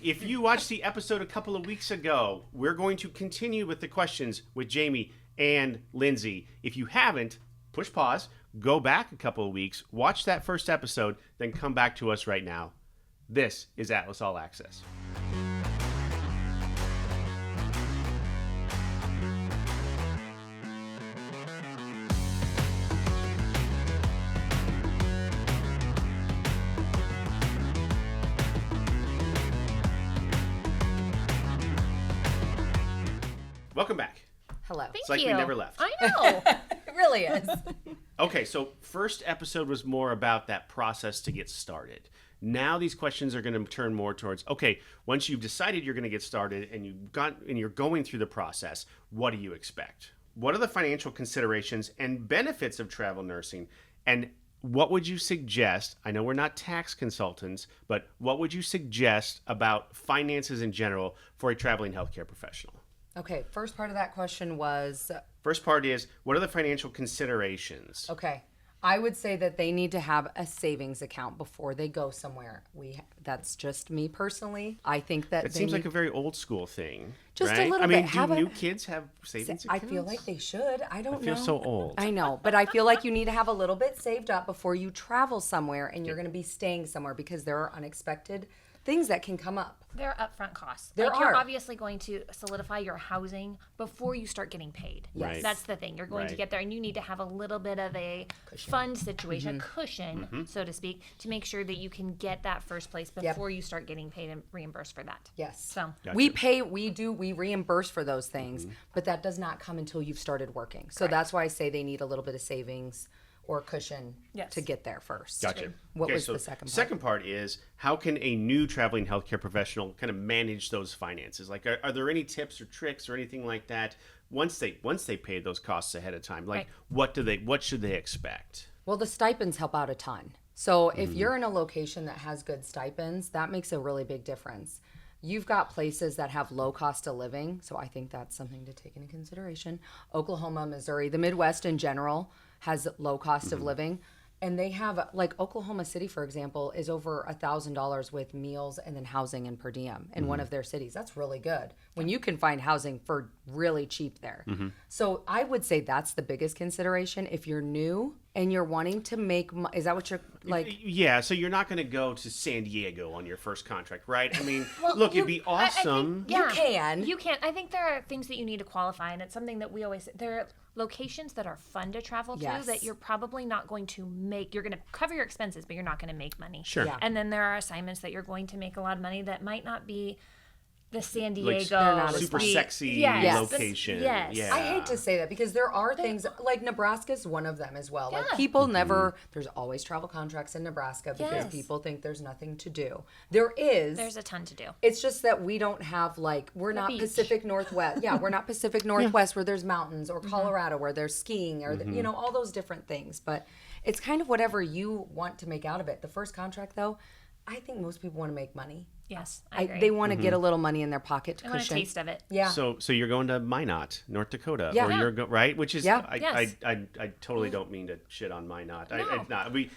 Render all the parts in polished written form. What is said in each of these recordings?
if you watched the episode a couple of weeks ago, we're going to continue with the questions with Jamie and Lindsey. If you haven't, push pause, go back a couple of weeks, watch that first episode, then come back to us right now. This is Atlas All Access. Welcome back. Hello. It's like we never left. I know. It really is. Okay, so first episode was more about that process to get started. Now these questions are going to turn more towards, okay, once you've decided you're going to get started and you're going through the process, what do you expect? What are the financial considerations and benefits of travel nursing? And what would you suggest? I know we're not tax consultants, but what would you suggest about finances in general for a traveling healthcare professional? Okay, first part of that question was... First part is, what are the financial considerations? Okay, I would say that they need to have a savings account before they go somewhere. That's just me personally. I think that it seems like a very old school thing. Just right? a little I mean, bit. do new kids have savings I accounts? feel like they should. I don't know. I feel so old. I know, but I feel like you need to have a little bit saved up before you travel somewhere and you're going to be staying somewhere because there are unexpected things that can come up. There are upfront costs. There You're are. obviously going to solidify your housing before you start getting paid. Yes. That's the thing. You're going to get there, and you need to have a little bit of a fund situation, a cushion, so to speak, to make sure that you can get that first place before you start getting paid and reimbursed for that. Yes. So Gotcha. We reimburse for those things, but that does not come until you've started working. So that's why I say they need a little bit of savings or cushion to get there first. Gotcha. What was so the second part? Second part is, how can a new traveling healthcare professional kind of manage those finances? Like, are there any tips or tricks or anything like that once they pay those costs ahead of time? Like, what should they expect? Well, the stipends help out a ton. So if you're in a location that has good stipends, that makes a really big difference. You've got places that have low cost of living, so I think that's something to take into consideration. Oklahoma, Missouri, the Midwest in general has low cost of living. And they have, like Oklahoma City, for example, is over $1,000 with meals and then housing and per diem in one of their cities. That's really good when you can find housing for really cheap there. So I would say that's the biggest consideration. If you're new and you're wanting to make, is that what you're like? Yeah, so you're not going to go to San Diego on your first contract, right? I mean, look, it'd be awesome. You can. You can. I think there are things that you need to qualify, and it's something that we always say. There are locations that are fun to travel to that you're probably not going to make. You're going to cover your expenses, but you're not going to make money. Sure. Yeah. And then there are assignments that you're going to make a lot of money that might not be the San Like, Diego super sexy Yes. location. Yes. Yeah. I hate to say that because there are things like Nebraska's one of them as well. Like Yeah. people never, there's always travel contracts in Nebraska because Yes. people think there's nothing to do. There is. There's a ton to do. It's just that we don't have we're not beach. Pacific Northwest. Yeah, we're not Pacific Northwest where there's mountains or Colorado where there's skiing or all those different things. But it's kind of whatever you want to make out of it. The first contract though, I think most people want to make money. Yes, I agree. They want to get a little money in their pocket to I want a cushion. taste of it. Yeah. So you're going to Minot, North Dakota, Yeah. or you're right, which is Yeah. Yes. I totally don't mean to shit on Minot. It's not. We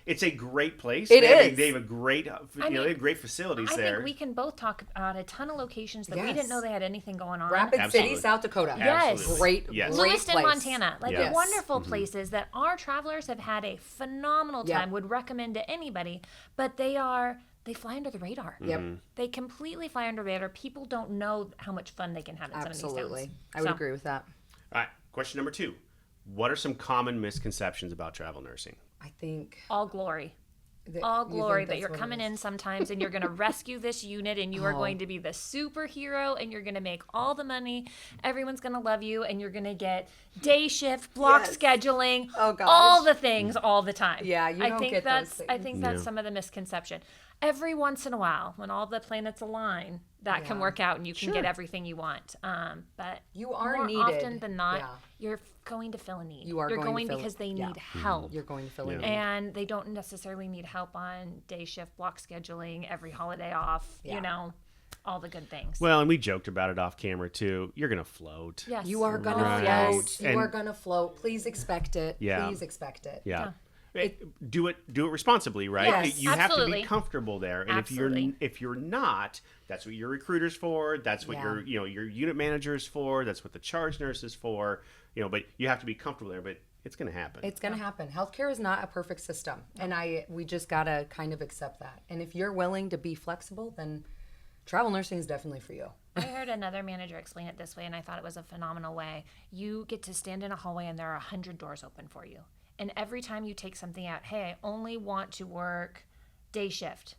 it's a great place. It They is. They have a great they have great facilities I there. think we can both talk about a ton of locations that we Yes. didn't know they had anything going on. Rapid Absolutely. City, South Dakota. Yes. Absolutely. Great, Yes. great Lewiston, place. Montana, like Yes. wonderful places that our travelers have had a phenomenal Yeah. time. Would recommend to anybody, but they fly under the radar. Yep. They completely fly under the radar. People don't know how much fun they can have in some of Absolutely. these towns. I would agree with that. All right. Question number 2. What are some common misconceptions about travel nursing? I think All glory. that All you glory think that that's you're what it coming is. in sometimes and you're going to rescue this unit and you are going to be the superhero and you're going to make all the money. Everyone's going to love you and you're going to get day shift, block Yes. scheduling, Oh, gosh. all the things all the time. Yeah, you don't get those I things. think that's some of the misconception. Every once in a while, when all the planets align, that can Yeah. work out and you can get everything you want. But You are more needed. often than not, Yeah. you're going to fill a need. You are You're going to going fill- because they yeah. need help. You're going to fill in. And they don't necessarily need help on day shift, block scheduling, every holiday off, Yeah. all the good things. Well, and we joked about it off camera too. You're going to float. Yes. You are gonna Right. float. You And- are gonna float. Please expect it. Yeah. Please expect it. Yeah. do it responsibly, right? Yes. You have to Absolutely. be comfortable there, and Absolutely. if you're not, that's what your recruiter's for. That's what Yeah. your unit manager is for. That's what the charge nurse is for. But you have to be comfortable there. But it's going to happen. It's going to happen. Healthcare is not a perfect system, and we just got to kind of accept that. And if you're willing to be flexible, then travel nursing is definitely for you. I heard another manager explain it this way, and I thought it was a phenomenal way. You get to stand in a hallway, and there are 100 doors open for you. And every time you take something out, hey, I only want to work day shift.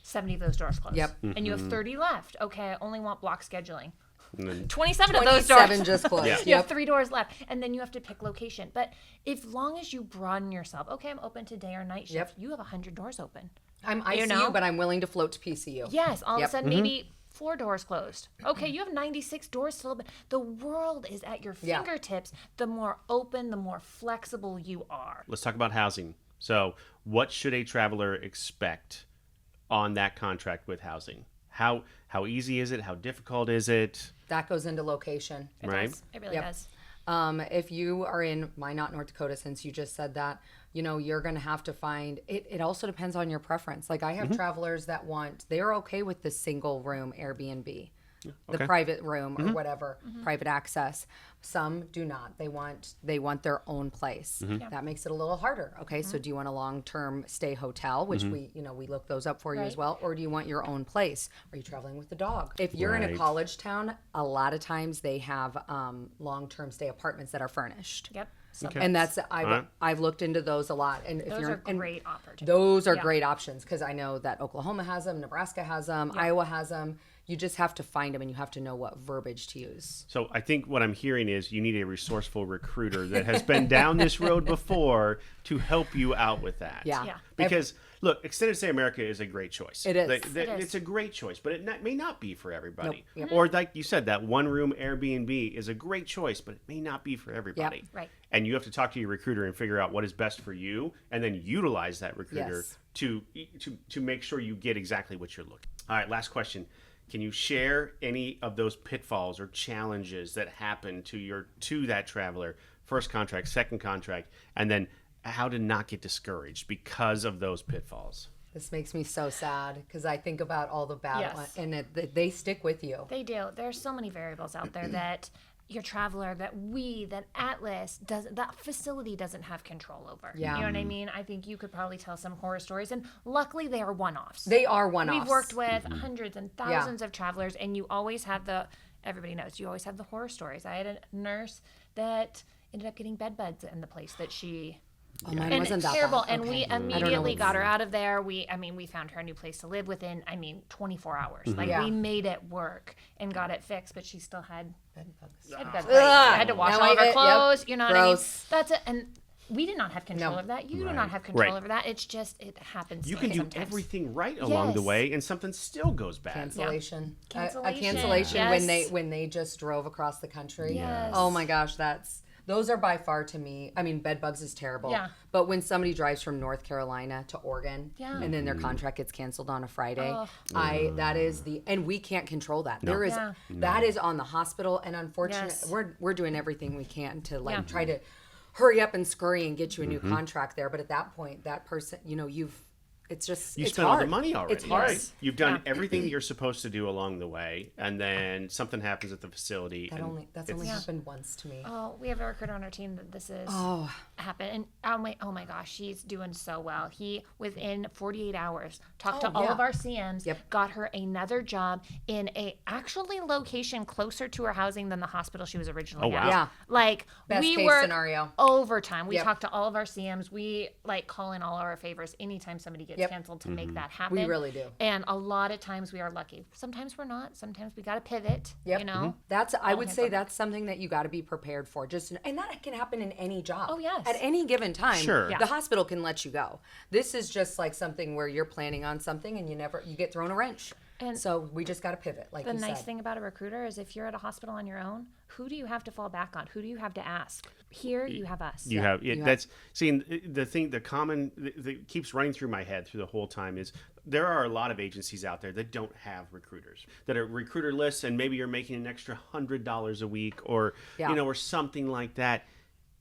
70 of those doors close. Yep. And you have 30 left. Okay, I only want block scheduling. And then 27 of those doors. 27 just closed. Yeah. You have Yep. 3 doors left, and then you have to pick location. But if long as you broaden yourself, okay, I'm open to day or night shift. Yep. You have 100 doors open. I'm ICU, You know? but I'm willing to float to PCU. Yes, all of Yep. a sudden maybe 4 doors closed. Okay, you have 96 doors still open. The world is at your Yeah. fingertips. The more open, the more flexible you are. let's talk about housing. So, what should a traveler expect on that contract with housing? How easy is it? How difficult is it? That goes into location. It Right. does. It really Yep. does. If you are in Minot, North Dakota, since you just said that, you're going to have to find it. It also depends on your preference. Like I have travelers that they're okay with the single room Airbnb, the private room or whatever, private access. Some do not. They want their own place. That makes it a little harder. Okay, so do you want a long-term stay hotel, which we look those up for you as Right. well, or do you want your own place? Are you traveling with the dog? If you're in a Right. college town, a lot of times they have long-term stay apartments that are furnished. Yep. So And that's right. I've looked into those a lot. And if those you're are and great opportunities. those are Yeah. great options because I know that Oklahoma has them, Nebraska has them, Iowa has them. You just have to find them, and you have to know what verbiage to use. So I think what I'm hearing is you need a resourceful recruiter that has been down this road before to help you out with that. Yeah. Yeah. Because look, Extended Stay America is a great choice. It is. It is. It's a great choice, but it may not be for everybody. Nope. Yep. Or like you said, that one room Airbnb is a great choice, but it may not be for everybody. Right. And you have to talk to your recruiter and figure out what is best for you, and then utilize that recruiter Yes. to make sure you get exactly what you're looking. All right, last question. Can you share any of those pitfalls or challenges that happen to that traveler, first contract, second contract, and then how to not get discouraged because of those pitfalls? This makes me so sad because I think about all the bad Yes. ones, and they stick with you. They do. There's so many variables out there that your traveler, that Atlas that facility doesn't have control over. Yeah. You know what I mean? I think you could probably tell some horror stories, and luckily they are one-offs. They are one-offs. We've worked with hundreds and thousands of travelers, and you always have everybody knows, you always have the horror stories. I had a nurse that ended up getting bed bugs in the place that she... Oh, mine And wasn't that terrible. bad. And Okay. we I don't know immediately what's- got her out of there. We found her a new place to live within, 24 hours. Like Yeah. we made it work and got it fixed, but she still had Bed bugs. bed bugs. Ugh. I had to wash Now all of her yep. clothes. You know what I mean? Gross. That's it. And we did not have control No. of that. You do not have control Right. over that. It's just, it happens. You can do sometimes. everything right along the Yes. way, and something still goes bad. Cancellation. A Cancellation, cancellation yes. when they just drove across the country. Yes. Oh my gosh, those are by far to me. I mean, bed bugs is terrible. Yeah. But when somebody drives from North Carolina to Oregon, Yeah. and then their contract gets canceled on a Friday, Oh. that is and we can't control that. There is Yeah. that is on the hospital, and unfortunately, Yes. we're doing everything we can to Yeah. try to hurry up and scurry and get you a new contract there. But at that point, that person, it's just You it's spent all hard. the money already. It's hard. Right? You've done everything that you're supposed to do along the way, and then something happens at the facility. That's only happened once to me. Oh, we have a recruiter on our team that this is happened, and oh my gosh, she's doing so well. He within 48 hours talked to all yeah. of our CMs, Yep. got her another job in a actually location closer to her housing than the hospital she was originally Oh, wow. at. Yeah. Like Best we case work scenario. overtime. We Yep. talk to all of our CMs. We call in all our favors anytime somebody gets Yep. canceled to make that happen. We really do. And a lot of times we are lucky. Sometimes we're not. Sometimes we got to pivot. Yep. You know. I would hands say on deck. that's something that you got to be prepared for. And that can happen in any job. Oh, yes. At any given time, Sure. Yeah. the hospital can let you go. This is just like something where you're planning on something and you get thrown a wrench. And so we just got to pivot, like The you nice said. thing about a recruiter is if you're at a hospital on your own, who do you have to fall back on? Who do you have to ask? Here, you have us. You have that's seeing the thing. The common that keeps running through my head through the whole time is there are a lot of agencies out there that don't have recruiters, that are recruiterless, and maybe you're making an extra $100 a week, or Yeah. or something like that.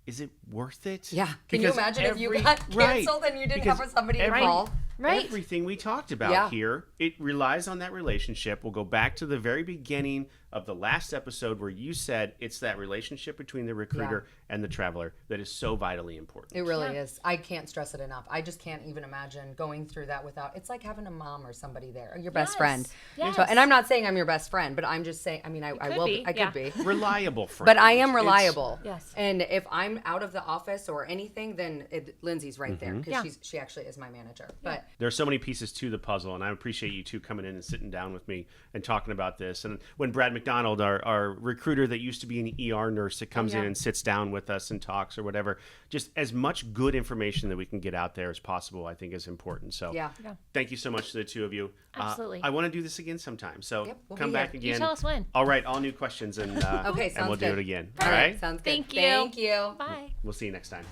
is it worth it? Yeah. Can you Because imagine if you every- got right, canceled and you didn't because have somebody to every- call? Right. Everything we talked about Yeah. here, it relies on that relationship. We'll go back to the very beginning of the last episode where you said it's that relationship between the recruiter and the traveler that is so vitally important. It really is. I can't stress it enough. I just can't even imagine going through that without. It's like having a mom or somebody there, or your best Yes. friend. Yes. So, and I'm not saying I'm your best friend, but I'm just saying. I mean, I could will. be, I yeah. could be. Reliable friend. But I am It's- reliable. Yes. And if I'm out of the office or anything, then Lindsay's right there because Yeah. she actually is my manager. But There are so many pieces to the puzzle, and I appreciate you two coming in and sitting down with me and talking about this. And when Brad McDonald, our recruiter that used to be an ER nurse that comes in and sits down with us and talks or whatever, just as much good information that we can get out there as possible, I think is important. So yeah. thank you so much to the two of you. Absolutely. I want to do this again sometime. So Yep, we'll come be back here. again. You tell us when. I'll write all new questions and, Okay, and sounds we'll do good. it again. All All right. right? Sounds good. Thank you. Thank you. Bye. We'll see you next time.